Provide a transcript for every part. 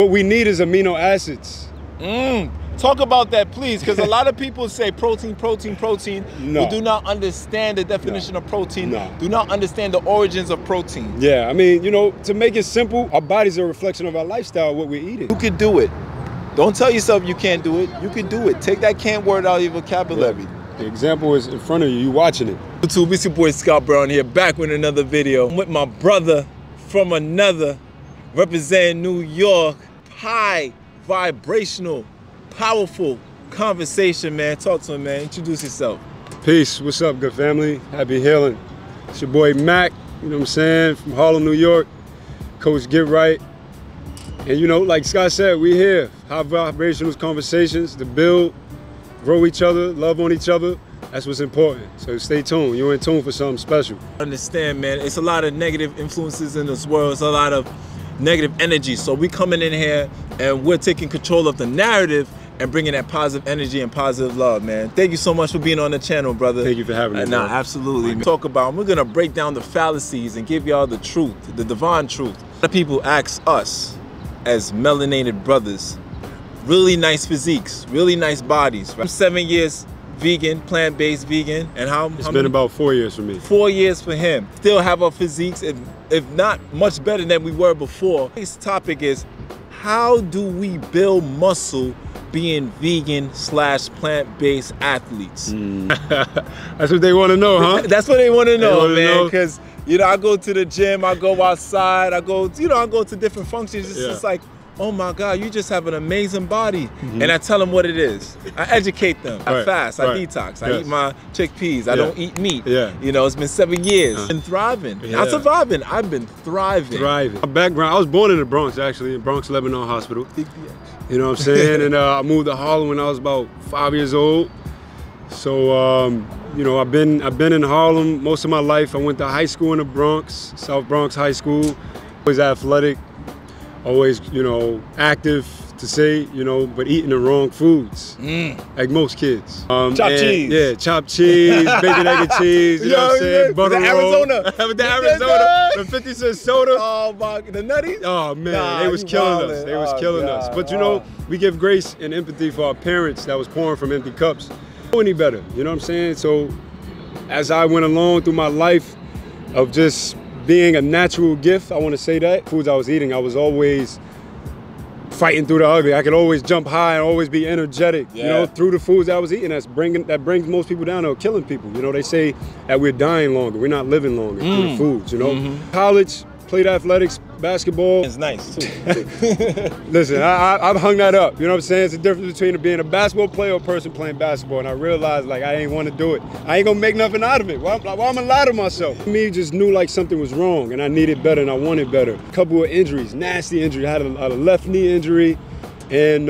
What we need is amino acids. Talk about that, please, because a lot of people say protein, protein, protein, No. but do not understand the definition of protein, No. do not understand the origins of protein. Yeah, I mean, you know, to make it simple, our body's a reflection of our lifestyle, what we're eating. You could do it. Don't tell yourself you can't do it. You can do it. Take that can't word out of your vocabulary. The example is in front of you, you watching it. YouTube, it's your boy ScottBERNARD here, back with another video. I'm with my brother from another, representing New York. High, vibrational, powerful conversation, man. Talk to him, man. Introduce yourself. Peace, what's up, good family? Happy healing. It's your boy MACK, you know what I'm saying, from Harlem, New York. Coach Get Right. And you know, like Scott said, we here. High vibrational conversations to build, grow each other, love on each other. That's what's important. So stay tuned. You're in tune for something special. Understand, man, it's a lot of negative influences in this world. It's a lot of negative energy. So we coming in here and we're taking control of the narrative and bringing that positive energy and positive love, man. Thank you so much for being on the channel, brother. Thank you for having me. Nah, absolutely. We're gonna break down the fallacies and give y'all the truth, the divine truth. A lot of people ask us as melanated brothers, really nice physiques, really nice bodies. I'm 7 years vegan, plant-based vegan, and how It's been many? about 4 years for me. 4 years for him. Still have our physiques, if not much better than we were before. This topic is, how do we build muscle being vegan / plant-based athletes? That's what they want to know, huh? That's what they want to know, wanna man. know? Because you know, I go to the gym, I go outside, I go to different functions. It's just like, oh my God, you just have an amazing body. And I tell them what it is. I educate them. I fast, I detox, I eat my chickpeas, I don't eat meat. You know, it's been 7 years. I've been thriving. Not surviving, I've been thriving. My background, I was born in the Bronx, actually, in Bronx, Lebanon Hospital. You know what I'm saying? And I moved to Harlem when I was about 5 years old. So, you know, I've been in Harlem most of my life. I went to high school in the Bronx, South Bronx High School. Always athletic, always, you know, active to say, you know, but eating the wrong foods, like most kids. Chopped cheese. Yeah, chopped cheese, bacon, egg, and cheese, you know what I'm saying? Butter roll. Arizona. With the Arizona, the 50-cent soda. Oh my, the nutty? Oh man, they was killing us. They was killing us. But you know, we give grace and empathy for our parents that was pouring from empty cups. Any better, you know what I'm saying? So as I went along through my life of just being a natural gift, I want to say that, foods I was eating, I was always fighting through the ugly. I could always jump high and always be energetic, you know, through the foods I was eating. That brings most people down to killing people. You know, they say that we're dying longer, we're not living longer through the foods, you know. College, played athletics, basketball. It's nice too. Listen, I've hung that up. You know what I'm saying? It's the difference between being a basketball player or a person playing basketball. And I realized, like, I ain't want to do it. I ain't gonna make nothing out of it. Why I'm gonna lie to myself? Me just knew like something was wrong and I needed better and I wanted better. A couple of injuries, nasty injuries. I had a left knee injury and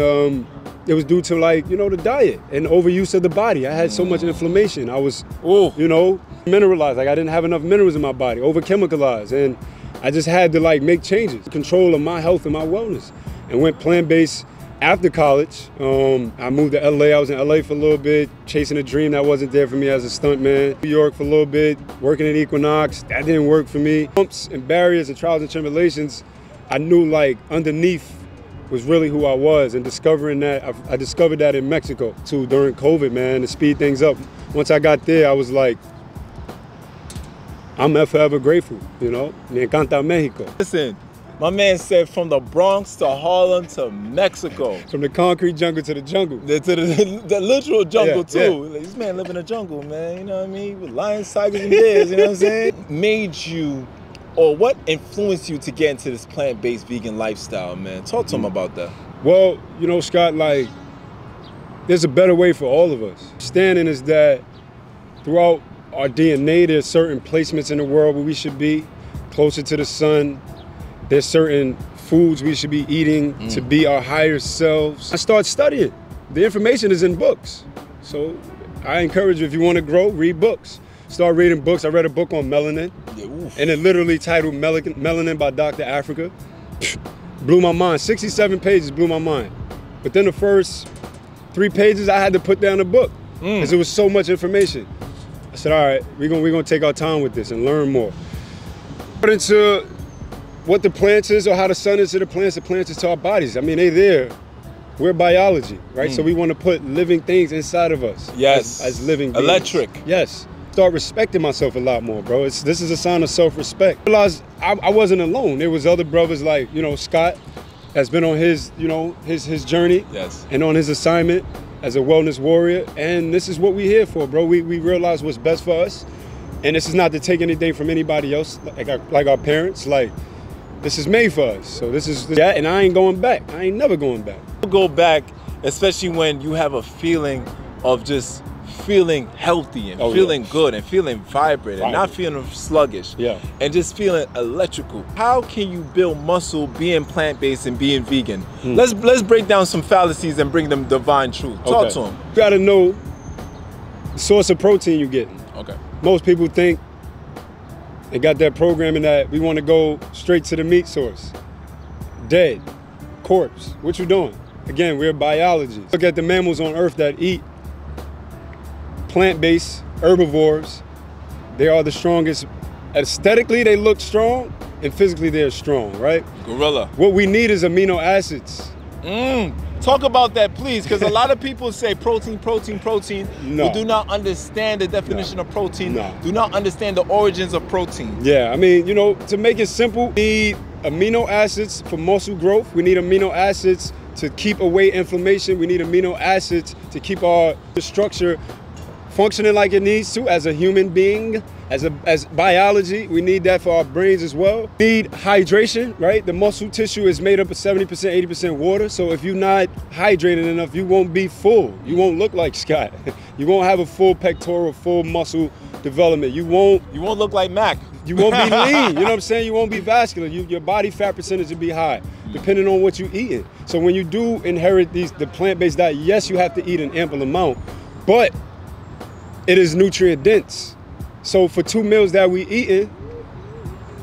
it was due to, like, you know, the diet and overuse of the body. I had so much inflammation. I was, you know, mineralized. Like I didn't have enough minerals in my body, over-chemicalized. And I just had to like make changes, control of my health and my wellness, and went plant-based after college. I moved to LA. I was in LA for a little bit, chasing a dream that wasn't there for me as a stuntman. New York for a little bit, working at Equinox. That didn't work for me. Bumps and barriers and trials and tribulations, I knew like underneath was really who I was, and discovering that, I discovered that in Mexico too during COVID, man, to speed things up. Once I got there, I was like, I'm forever grateful, you know? Me encanta Mexico. Listen, my man said from the Bronx to Harlem to Mexico. From the concrete jungle to the jungle. To the literal jungle too. Like, this man live in a jungle, man, you know what I mean? With lions, tigers, and bears, you know what I'm saying? Made you, or what influenced you to get into this plant-based vegan lifestyle, man? Talk to him about that. Well, you know, Scott, like, there's a better way for all of us. Understanding is that throughout our DNA, there's certain placements in the world where we should be, closer to the sun. There's certain foods we should be eating to be our higher selves. I started studying. The information is in books. So I encourage you, if you want to grow, read books. Start reading books. I read a book on melanin, and it literally titled Melanin by Dr. Africa. Blew my mind. 67 pages blew my mind. But then the first 3 pages, I had to put down the book because there was so much information. I said, all right, we're gonna take our time with this and learn more. According to what the plants is or how the sun is to the plants is to our bodies. I mean, they there. We're biology, right? So we want to put living things inside of us. Yes. As living beings. Electric. Yes. Start respecting myself a lot more, bro. This is a sign of self-respect. I realized I wasn't alone. There was other brothers like, you know, Scott has been on his, you know, his journey. Yes. And on his assignment as a wellness warrior. And this is what we're here for, bro. We realize what's best for us. And this is not to take anything from anybody else, like our parents. Like, this is made for us. So this is that, and I ain't going back. I ain't never going back. Go back, especially when you have a feeling of just feeling healthy and feeling good and feeling vibrant and not feeling sluggish. Yeah. And just feeling electrical. How can you build muscle being plant-based and being vegan? Let's break down some fallacies and bring them divine truth. Talk to them. You gotta know the source of protein you're getting. Okay. Most people think they got that programming that we want to go straight to the meat source. Dead, corpse. What you doing? Again, we're biology. Look at the mammals on Earth that eat plant-based herbivores. They are the strongest. Aesthetically, they look strong, and physically, they're strong, right? Gorilla. What we need is amino acids. Talk about that, please, because a lot of people say protein, protein, protein. No. Who do not understand the definition of protein, do not understand the origins of protein. Yeah, I mean, you know, to make it simple, we need amino acids for muscle growth. We need amino acids to keep away inflammation. We need amino acids to keep our structure functioning like it needs to as a human being, as biology. We need that for our brains as well. We need hydration, right? The muscle tissue is made up of 70%, 80% water. So if you're not hydrated enough, you won't be full. You won't look like Scott. You won't have a full pectoral, full muscle development. You won't look like Mac. You won't be lean, you know what I'm saying? You won't be vascular. Your body fat percentage will be high, depending on what you're eating. So when you do inherit the plant-based diet, yes, you have to eat an ample amount, but it is nutrient dense. So for 2 meals that we eating,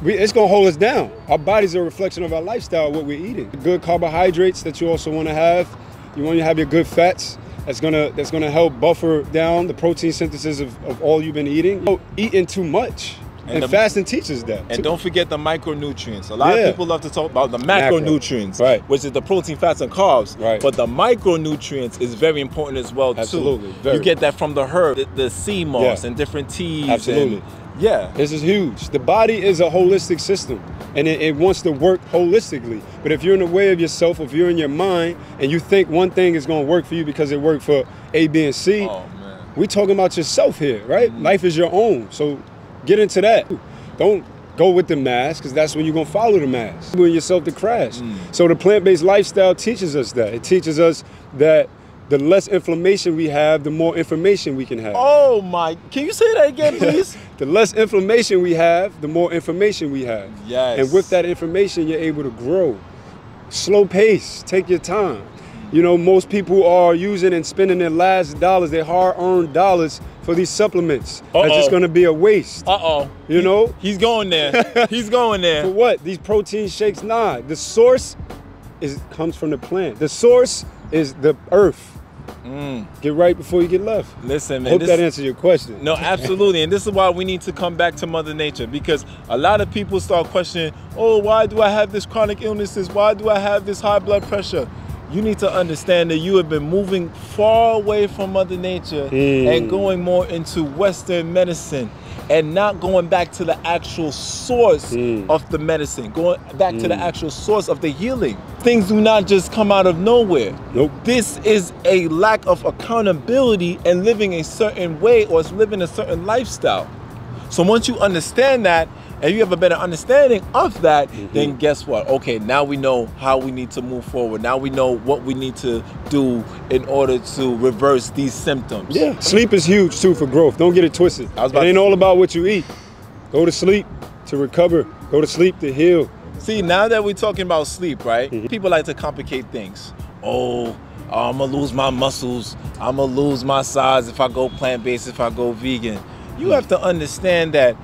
it's gonna hold us down. Our body's a reflection of our lifestyle, what we're eating. Good carbohydrates that you also wanna have. You wanna have your good fats. That's gonna help buffer down the protein synthesis of all you've been eating. Eating too much. And fasting teaches that. And don't forget the micronutrients. A lot of people love to talk about the macronutrients, which is the protein, fats, and carbs. But the micronutrients is very important as well, too. You get that from the herb, the sea moss, and different teas. Absolutely. And, this is huge. The body is a holistic system, and it wants to work holistically. But if you're in the way of yourself, if you're in your mind, and you think one thing is going to work for you because it worked for A, B, and C, we talking about yourself here, right? Life is your own. So get into that. Don't go with the mass, because that's when you're gonna follow the mass. Doing yourself to crash. So the plant-based lifestyle teaches us that. It teaches us that the less inflammation we have, the more information we can have. Oh my, can you say that again, please? The less inflammation we have, the more information we have. Yes. And with that information, you're able to grow. Slow pace, take your time. You know, most people are using and spending their last dollars, their hard-earned dollars, for these supplements. That's just gonna be a waste. You know? He's going there. He's going there. For what? These protein shakes? Nah. The source comes from the plant. The source is the earth. Get right before you get left. Listen, man. Hope that answers your question. No, absolutely. And this is why we need to come back to Mother Nature, because a lot of people start questioning, oh, why do I have this chronic illnesses? Why do I have this high blood pressure? You need to understand that you have been moving far away from Mother Nature and going more into Western medicine and not going back to the actual source of the medicine, going back to the actual source of the healing. Things do not just come out of nowhere. Nope. This is a lack of accountability and living a certain way or living a certain lifestyle. So once you understand that, and you have a better understanding of that, then guess what? Okay, now we know how we need to move forward. Now we know what we need to do in order to reverse these symptoms. Yeah, sleep is huge too for growth. Don't get it twisted. It ain't all about what you eat. Go to sleep to recover. Go to sleep to heal. See, now that we're talking about sleep, right? People like to complicate things. Oh, I'm gonna lose my muscles. I'm gonna lose my size if I go plant-based, if I go vegan. You have to understand that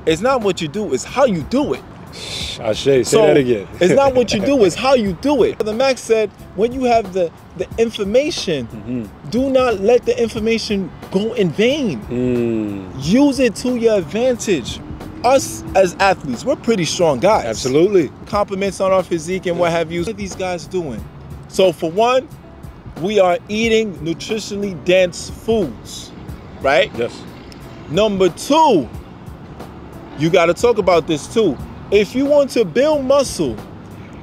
it's not what you do, it's how you do it. Say that again. It's not what you do, it's how you do it. The Mac said, when you have the information, do not let the information go in vain. Use it to your advantage. us as athletes, we're pretty strong guys. Absolutely. Compliments on our physique and what have you. What are these guys doing? So for one, we are eating nutritionally dense foods, right? Yes. Number two, you got to talk about this too. If you want to build muscle,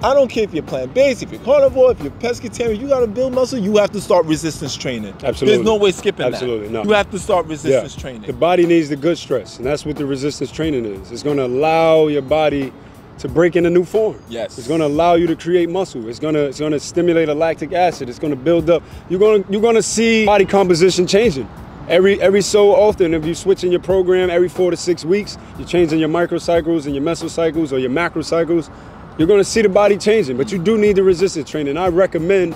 I don't care if you're plant-based, if you're carnivore, if you're pescatarian, you got to build muscle, you have to start resistance training. Absolutely. There's no way skipping that. Absolutely, no. You have to start resistance training. The body needs the good stress, and that's what the resistance training is. It's going to allow your body to break into new form. Yes. It's going to allow you to create muscle. It's going to stimulate a lactic acid. It's going to build up. You're going to see body composition changing. Every so often, if you switch in your program every 4 to 6 weeks, you're changing your microcycles and your mesocycles or your macrocycles, you're going to see the body changing. But you do need the resistance training. I recommend,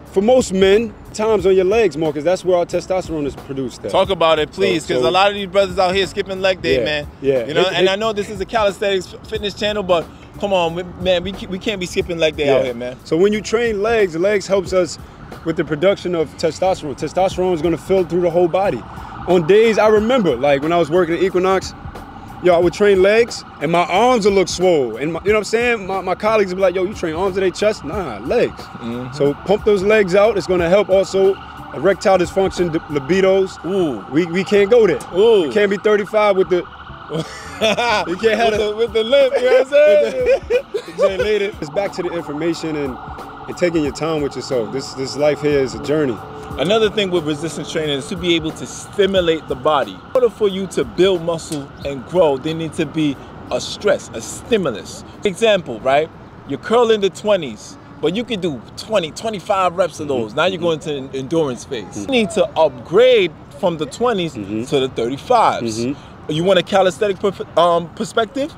for most men, times on your legs more, because that's where our testosterone is produced at. Talk about it, please, because a lot of these brothers out here skipping leg day, man. Yeah. You know, and I know this is a calisthenics fitness channel, but come on, man, we can't be skipping leg day out here, man. So when you train legs, the legs helps us with the production of testosterone. Testosterone is going to fill through the whole body. On days, I remember, like when I was working at Equinox, I would train legs and my arms would look swole. And you know what I'm saying? My colleagues would be like, yo, you train arms to their chest? Nah, legs. So pump those legs out. It's going to help also erectile dysfunction, libidos. Ooh. We can't go there. Ooh. You can't be 35 with the... you can't have with the limp, you know what I'm saying? It's back to the information and taking your time with yourself. This life here is a journey. Another thing with resistance training is to be able to stimulate the body. In order for you to build muscle and grow, there needs to be a stress, a stimulus. Example, right? You're curling the 20s, but you can do 20, 25 reps of those. Now you're going to an endurance phase. You need to upgrade from the 20s to the 35s. You want a calisthenic perspective?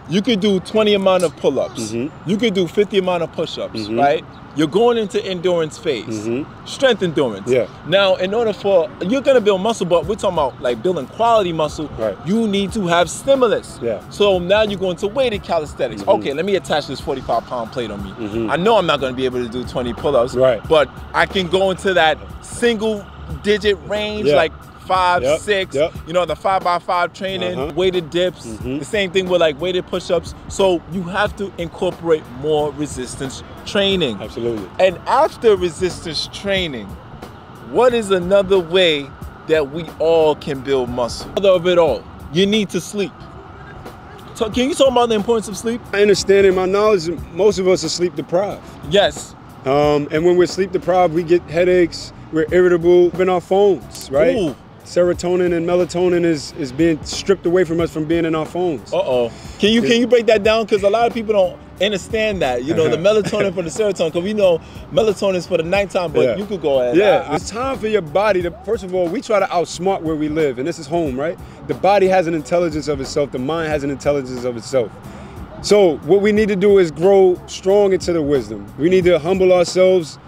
You could do 20 amount of pull-ups. You could do 50 amount of push-ups, right? You're going into endurance phase, strength endurance. Now, in order for, you're gonna build muscle, but we're talking about like building quality muscle, you need to have stimulus. So now you're going to weighted calisthenics. Okay, let me attach this 45-pound plate on me. I know I'm not gonna be able to do 20 pull-ups, but I can go into that single digit range, like 5, 6, you know, the 5x5 training, weighted dips, the same thing with like weighted push-ups. So you have to incorporate more resistance training. Absolutely. And after resistance training, what is another way that we all can build muscle? Of it all, you need to sleep. So can you talk about the importance of sleep? My understanding, my knowledge, most of us are sleep deprived. Yes. And when we're sleep deprived, we get headaches, we're irritable, in our phones, right? Ooh. Serotonin and melatonin is being stripped away from us from being in our phones. Can you break that down? Because a lot of people don't understand that. You know, the melatonin for the serotonin, because we know melatonin is for the nighttime, but you could go ahead. It's time for your body to, first of all, we try to outsmart where we live, and this is home, right? The body has an intelligence of itself, the mind has an intelligence of itself. So what we need to do is grow strong into the wisdom. We need to humble ourselves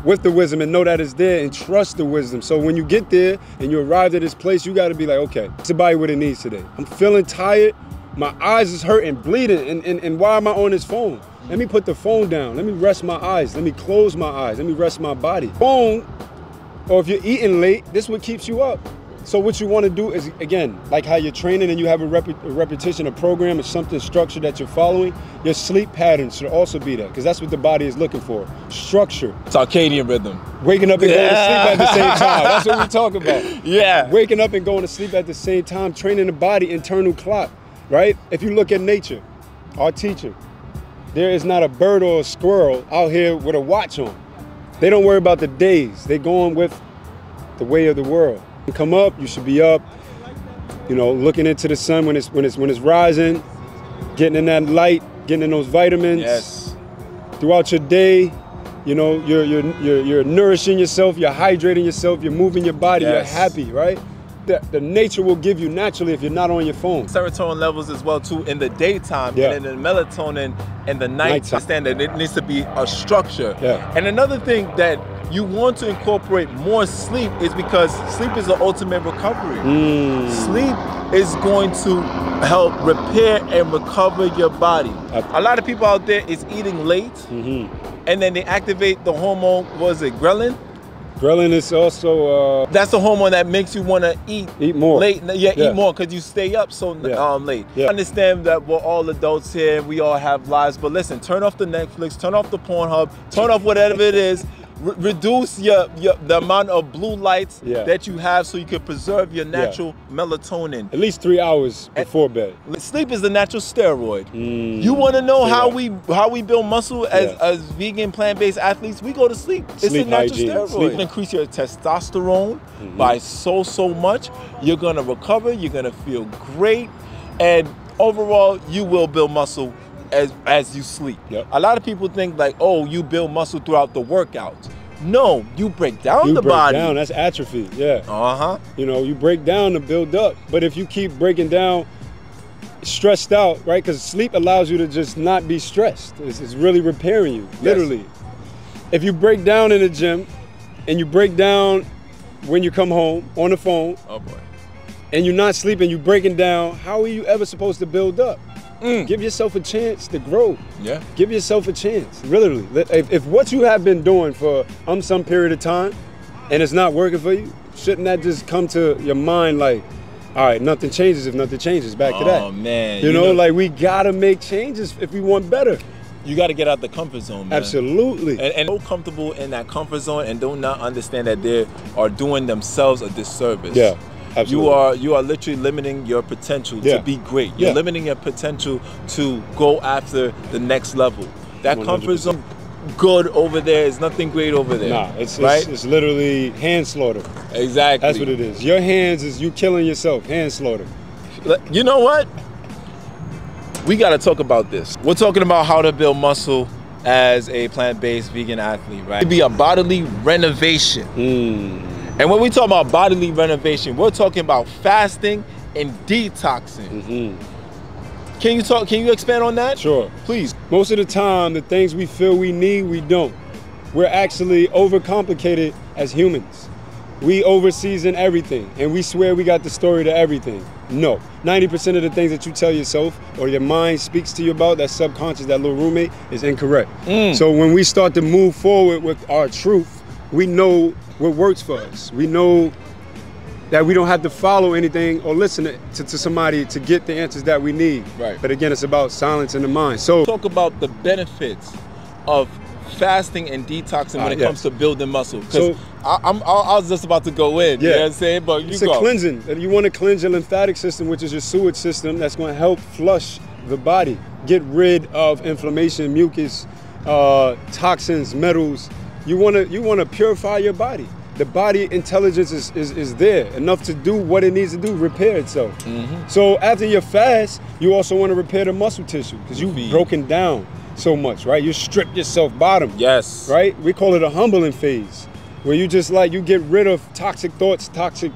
with the wisdom and know that it's there and trust the wisdom. So when you get there and you arrive at this place, you gotta be like, okay, it's the body what it needs today. I'm feeling tired, my eyes is hurting, bleeding, and why am I on this phone? Let me put the phone down, let me rest my eyes, let me close my eyes, let me rest my body. Phone, or if you're eating late, this is what keeps you up. So what you want to do is, again, like how you're training and you have a repetition, a program, or something structured that you're following, your sleep patterns should also be that, because that's what the body is looking for, structure. Circadian rhythm. Waking up and going to sleep at the same time, that's what we talk about. Waking up and going to sleep at the same time, training the body, internal clock, right? If you look at nature, our teacher, there is not a bird or a squirrel out here with a watch on. They don't worry about the days, they going with the way of the world. You come up, you should be up, you know, looking into the sun when it's rising, getting in that light, getting in those vitamins. Throughout your day, you know, you're nourishing yourself, you're hydrating yourself, you're moving your body, you're happy, right? The nature will give you naturally if you're not on your phone. Serotonin levels as well too in the daytime, and then the melatonin in the nighttime. Understand that it needs to be a structure. And another thing that you want to incorporate more sleep is because sleep is the ultimate recovery. Sleep is going to help repair and recover your body. A lot of people out there is eating late, and then they activate the hormone, what is it, ghrelin? Ghrelin is also that's the hormone that makes you want to eat more late. Yeah, eat more because you stay up so late. I understand that we're all adults here, we all have lives, but listen, turn off the Netflix, turn off the Pornhub, turn off whatever it is. Reduce the amount of blue lights that you have so you can preserve your natural melatonin. At least 3 hours before bed. Sleep is the natural steroid. You want to know how we build muscle as vegan plant-based athletes? We go to sleep. It's a natural steroid. Increase your testosterone by so much. You're gonna recover. You're gonna feel great, and overall, you will build muscle as you sleep. A lot of people think like, oh, you build muscle throughout the workout. No, you break down the body. You break down, that's atrophy, You know, you break down to build up. But if you keep breaking down, stressed out, right? Because sleep allows you to just not be stressed. It's really repairing you, literally. If you break down in the gym, and you break down when you come home on the phone, and you're not sleeping, you're breaking down, how are you ever supposed to build up? Give yourself a chance to grow. Give yourself a chance, literally. If what you have been doing for some period of time and it's not working for you, shouldn't that just come to your mind like, all right, nothing changes if nothing changes, back to that. Oh man. You know, like we gotta make changes if we want better. You gotta get out the comfort zone, man. Absolutely. And so comfortable in that comfort zone and do not understand that they are doing themselves a disservice. Absolutely. You are literally limiting your potential to be great. You're limiting your potential to go after the next level. That 100%. Comfort zone, good over there is nothing great over there. Nah, it's literally hand slaughter. Exactly. That's what it is. Your hands is you killing yourself. Hand slaughter. You know what? We got to talk about this. We're talking about how to build muscle as a plant-based vegan athlete, right? It'd be a bodily renovation. And when we talk about bodily renovation, we're talking about fasting and detoxing. Can you expand on that? Sure. Please. Most of the time, the things we feel we need, we don't. We're actually overcomplicated as humans. We overseason everything, and we swear we got the story to everything. No. 90% of the things that you tell yourself or your mind speaks to you about, that subconscious, that little roommate, is incorrect. So when we start to move forward with our truth, we know what works for us. We know that we don't have to follow anything or listen to somebody to get the answers that we need. But again, it's about silencing the mind. So talk about the benefits of fasting and detoxing when it comes to building muscle. Because I was just about to go in, you know what I'm saying? But it's a cleansing. You want to cleanse your lymphatic system, which is your sewage system, that's going to help flush the body, get rid of inflammation, mucus, toxins, metals. You want to purify your body. The body intelligence is there, enough to do what it needs to do, repair itself. So after your fast, you also want to repair the muscle tissue because you've broken down so much, right? You strip yourself bottom. Right? We call it a humbling phase, where you just you get rid of toxic thoughts, toxic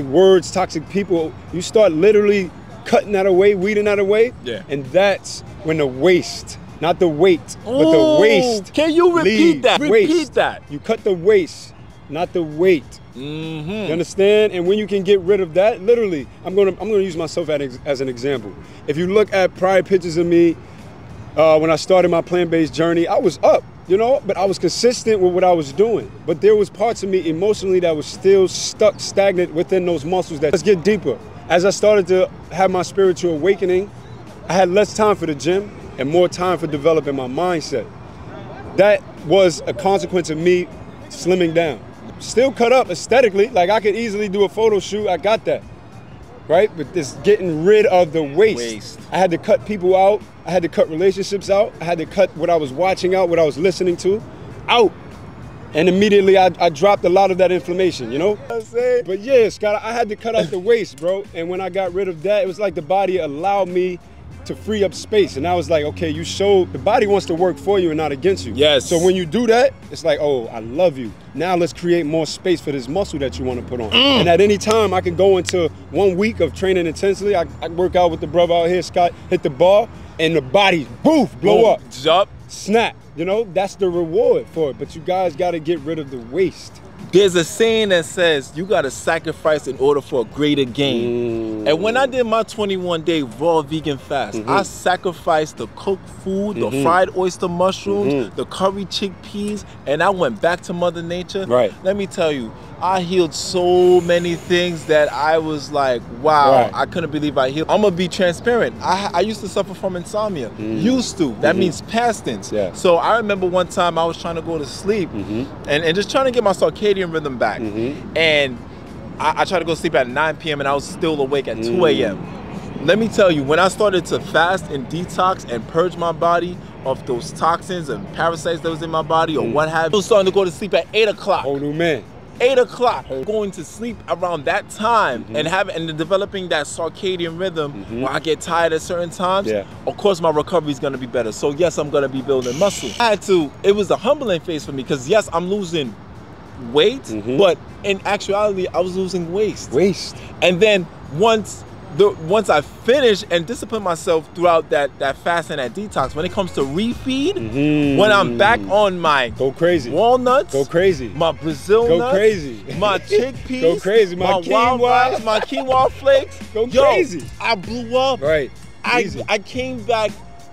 words, toxic people. You start literally cutting that away, weeding that away. And that's when the waste, not the weight, but the waste. Can you repeat that? Repeat that. You cut the waste, not the weight. You understand? And when you can get rid of that, literally, I'm gonna use myself as an example. If you look at prior pictures of me when I started my plant-based journey, I was up, you know, but I was consistent with what I was doing. But there was parts of me emotionally that was still stuck, stagnant within those muscles. Let's get deeper. As I started to have my spiritual awakening, I had less time for the gym and more time for developing my mindset. That was a consequence of me slimming down. Still cut up aesthetically, like I could easily do a photo shoot, I got that, right? But this getting rid of the waste. I had to cut people out, I had to cut relationships out, I had to cut what I was watching out, what I was listening to, out. And immediately I dropped a lot of that inflammation, you know? But yeah, Scott, I had to cut out the waste, bro. And when I got rid of that, it was like the body allowed me to free up space. And I was like, okay, you showed, the body wants to work for you and not against you. So when you do that, it's like, oh, I love you. Now let's create more space for this muscle that you want to put on. And at any time, I can go into 1 week of training intensely. I work out with the brother out here, Scott, hit the bar, and the body, boof, blow up. Jump. Snap. You know, that's the reward for it. But you guys got to get rid of the waste. There's a saying that says you gotta sacrifice in order for a greater gain. And when I did my 21-day raw vegan fast, I sacrificed the cooked food, the fried oyster mushrooms, the curry chickpeas, and I went back to Mother Nature. Let me tell you, I healed so many things that I was like, wow, I couldn't believe I healed. I'm gonna be transparent. I used to suffer from insomnia. Used to. That means past tense. So I remember one time I was trying to go to sleep and just trying to get my circadian rhythm back. And I tried to go to sleep at 9 p.m. and I was still awake at 2 a.m. Let me tell you, when I started to fast and detox and purge my body of those toxins and parasites that was in my body or what have you, I was starting to go to sleep at 8 o'clock. Whole new man. 8 o'clock, going to sleep around that time and developing that circadian rhythm where I get tired at certain times, of course my recovery is going to be better. So yes, I'm going to be building muscle. I had to, it was a humbling phase for me because yes, I'm losing weight, but in actuality, I was losing waste. And then once I finish and discipline myself throughout that fast and that detox, when it comes to refeed, when I'm back on my walnuts, my Brazil nuts, my chickpeas, my wild rice, my quinoa flakes, crazy. I blew up. I came back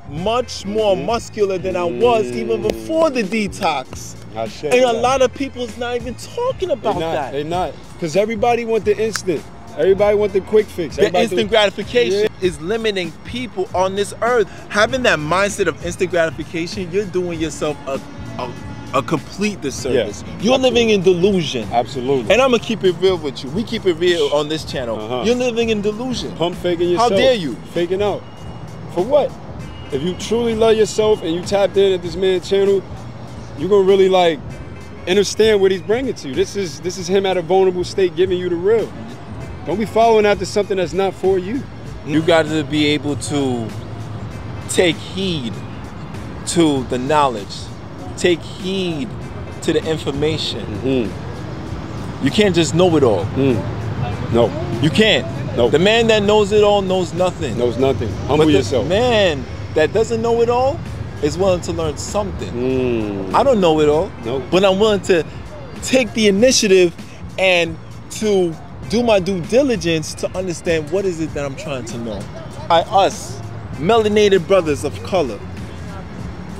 much more muscular than I was even before the detox. And a lot of people's not even talking about that. They're not, because everybody want the instant. Everybody want the quick fix. The instant gratification is limiting people on this earth. Having that mindset of instant gratification, you're doing yourself a complete disservice. You're living in delusion. Absolutely. And I'm gonna keep it real with you. We keep it real on this channel. You're living in delusion. Pump faking yourself. How dare you? Faking out. For what? If you truly love yourself and you tapped in at this man's channel, you're gonna really like understand what he's bringing to you. This is him at a vulnerable state giving you the real. Don't be following after something that's not for you. You got to be able to take heed to the knowledge, take heed to the information. You can't just know it all. No. You can't. No. The man that knows it all knows nothing. Knows nothing. Humble yourself. The man that doesn't know it all is willing to learn something. I don't know it all, but I'm willing to take the initiative and to do my due diligence to understand what is it that I'm trying to know. Us, melanated brothers of color,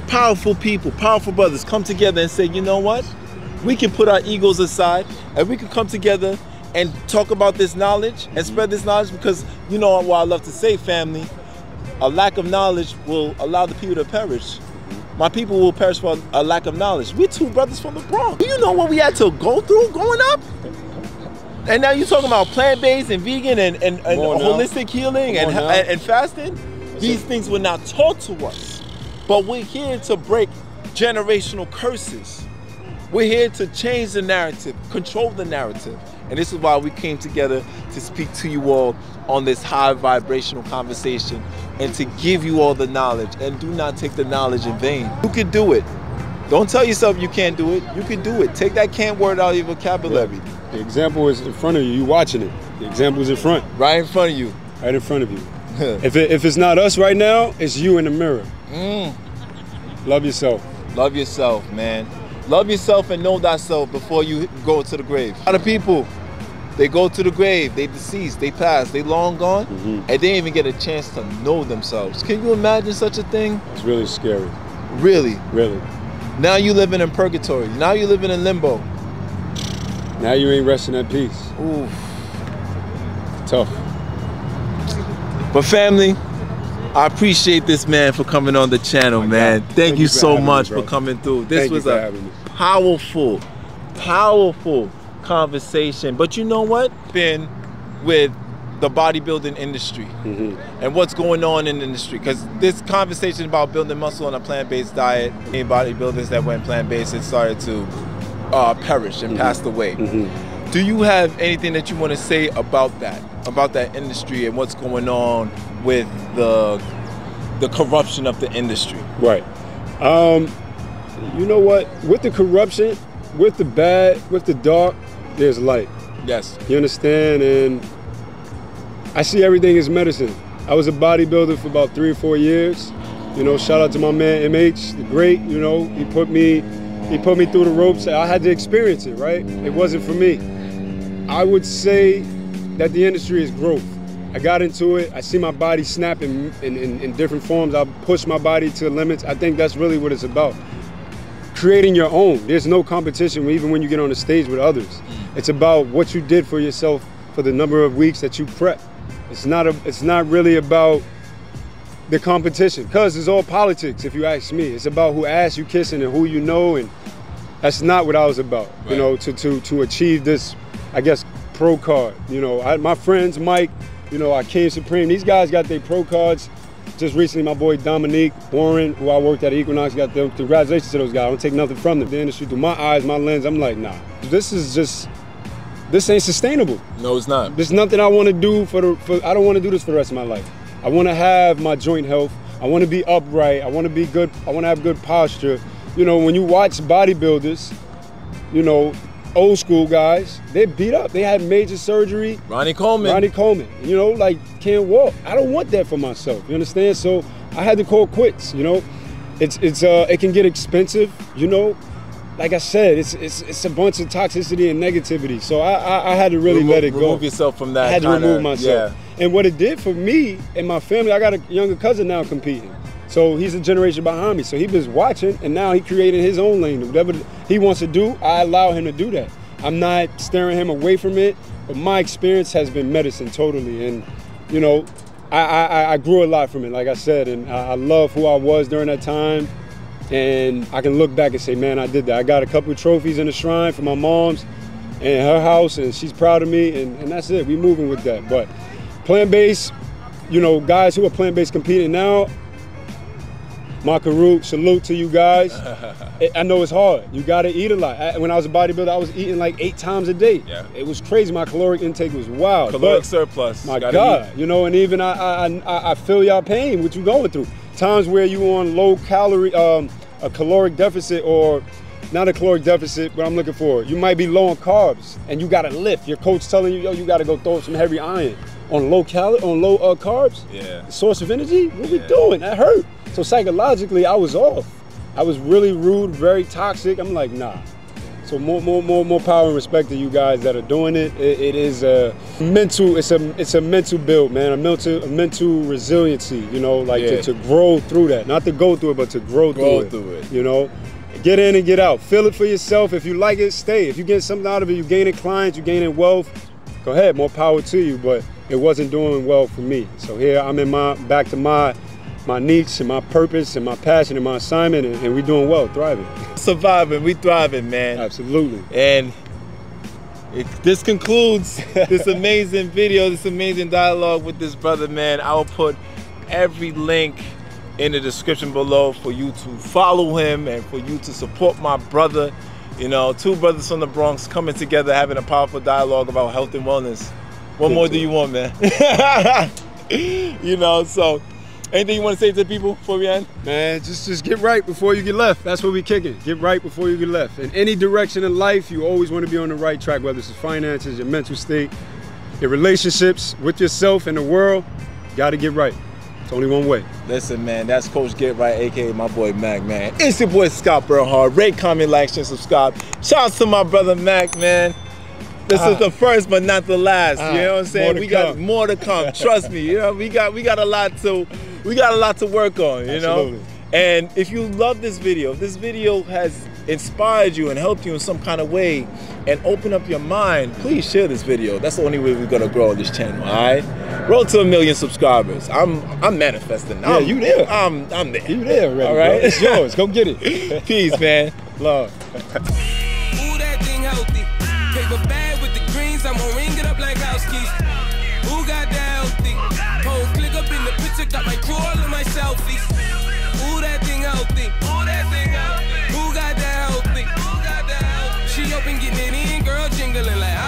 powerful people, powerful brothers come together and say, you know what? We can put our egos aside and we can come together and talk about this knowledge and spread this knowledge, because you know what I love to say, family, a lack of knowledge will allow the people to perish. My people will perish for a lack of knowledge. We're two brothers from the Bronx. Do you know what we had to go through growing up? And now you're talking about plant-based and vegan and holistic healing and fasting. These things were not taught to us. But we're here to break generational curses. We're here to change the narrative, control the narrative. And this is why we came together to speak to you all on this high vibrational conversation and to give you all the knowledge. And do not take the knowledge in vain. You can do it. Don't tell yourself you can't do it. You can do it. Take that can't word out of your vocabulary. The example is in front of you. You watching it. The example is in front. Right in front of you. Right in front of you. If it's not us right now, it's you in the mirror. Love yourself. Love yourself, man. Love yourself and know thyself before you go to the grave. A lot of people, they go to the grave, they deceased, they passed, they long gone, and they didn't even get a chance to know themselves. Can you imagine such a thing? It's really scary. Really? Really. Now you living in purgatory. Now you living in limbo. Now you ain't resting at peace. Ooh. Tough. But family, I appreciate this man for coming on the channel, man. Thank you so much for coming through. This was a powerful, powerful conversation. But you know what? Been with the bodybuilding industry and what's going on in the industry, because this conversation about building muscle on a plant-based diet, any bodybuilders that went plant-based and started to perish and passed away. Do you have anything that you want to say about that industry and what's going on with the corruption of the industry? Right. You know what? With the corruption, with the bad, with the dark, there's light. Yes. You understand? And I see everything as medicine. I was a bodybuilder for about 3 or 4 years. You know, shout out to my man MH, the great. You know, he put me He put me through the ropes. I had to experience it, right? It wasn't for me. I would say that the industry is growth. I got into it. I see my body snap in different forms. I push my body to limits. I think that's really what it's about. Creating your own. There's no competition even when you get on the stage with others. It's about what you did for yourself for the number of weeks that you prep. It's not really about the competition, because it's all politics if you ask me. It's about who ass you kissing and who you know, and that's not what I was about. Right. You know, to achieve this, I guess, pro card. You know, my friends, Mike, you know, I King Supreme, these guys got their pro cards. Just recently, my boy Dominique Warren, who I worked at Equinox, got them. Congratulations to those guys. I don't take nothing from them. The industry, through my eyes, my lens, I'm like, nah, this ain't sustainable. No, it's not. There's nothing I want to do I don't want to do this for the rest of my life. I want to have my joint health. I want to be upright. I want to be good. I want to have good posture. You know, when you watch bodybuilders, you know, old school guys, they're beat up. They had major surgery. Ronnie Coleman. You know, like, can't walk. I don't want that for myself. You understand? So I had to call quits. You know, it can get expensive. You know, like I said, it's a bunch of toxicity and negativity. So I had to really let it go. Remove yourself from that. I had to remove myself. Yeah. And what it did for me and my family, I got a younger cousin now competing. So he's a generation behind me. So he was watching, and now he created his own lane. Whatever he wants to do, I allow him to do that. I'm not steering him away from it, but my experience has been medicine totally. And, you know, I grew a lot from it, like I said, and I love who I was during that time. And I can look back and say, man, I did that. I got a couple of trophies in the shrine for my mom's and her house, and she's proud of me, and that's it. We moving with that. But plant-based, you know, guys who are plant-based competing now, Makaru, salute to you guys. I know it's hard. You gotta eat a lot. When I was a bodybuilder, I was eating like 8 times a day. Yeah. It was crazy. My caloric intake was wild. Caloric surplus. My God, you know, and even I feel y'all pain, what you going through. Times where you on low calorie, a caloric deficit, or not a caloric deficit, what I'm looking for. You might be low on carbs and you gotta lift. Your coach telling you, yo, you gotta go throw some heavy iron on low carbs. Yeah. The source of energy? What we doing? That hurt. So psychologically, I was off. I was really rude, very toxic. I'm like, nah. So more power and respect to you guys that are doing it. It is a mental, it's a mental build, man. A mental resiliency, you know, like to grow through that. Not to go through it, but to grow through it. You know, get in and get out. Feel it for yourself. If you like it, stay. If you get something out of it, you gaining clients, you gaining wealth, go ahead, more power to you. But it wasn't doing well for me. So here I'm in back to my niche and my purpose and my passion and my assignment, and we're doing well, thriving. Surviving, we thriving, man. Absolutely. And this concludes this amazing video, this amazing dialogue with this brother, man. I will put every link in the description below for you to follow him and for you to support my brother. You know, 2 brothers from the Bronx coming together, having a powerful dialogue about health and wellness. What more do you want, man? You know, so anything you want to say to the people before we end? Man, just get right before you get left. That's what we kicking. Get right before you get left. In any direction in life, you always want to be on the right track, whether it's finances, your mental state, your relationships with yourself and the world. You got to get right. It's only one way. Listen, man, that's Coach Get Right, aka my boy Mac, man. It's your boy Scott Bernhard. Rate, comment, like, share, subscribe. Shout out to my brother Mac, man. This is the first, but not the last. You know what I'm saying? We got more to come. Trust me. You know, we got a lot to work on. You know. And if you love this video, if this video has inspired you and helped you in some kind of way, and open up your mind, please share this video. That's the only way we're gonna grow this channel. All right. Roll to 1 million subscribers. I'm manifesting. Yeah, you there? I'm there. You there already? All right. Bro. It's yours. Go get it. Peace, man. Love. Ooh, that thing healthy. Paper bag with the greens, I'm gonna ring it up like house keys. Who got that healthy? Pole click up in the picture, got my crew all in my selfies. Ooh, that thing healthy. Ooh, that thing healthy. Who got that healthy? Who got that healthy? She open getting it in, girl jingling like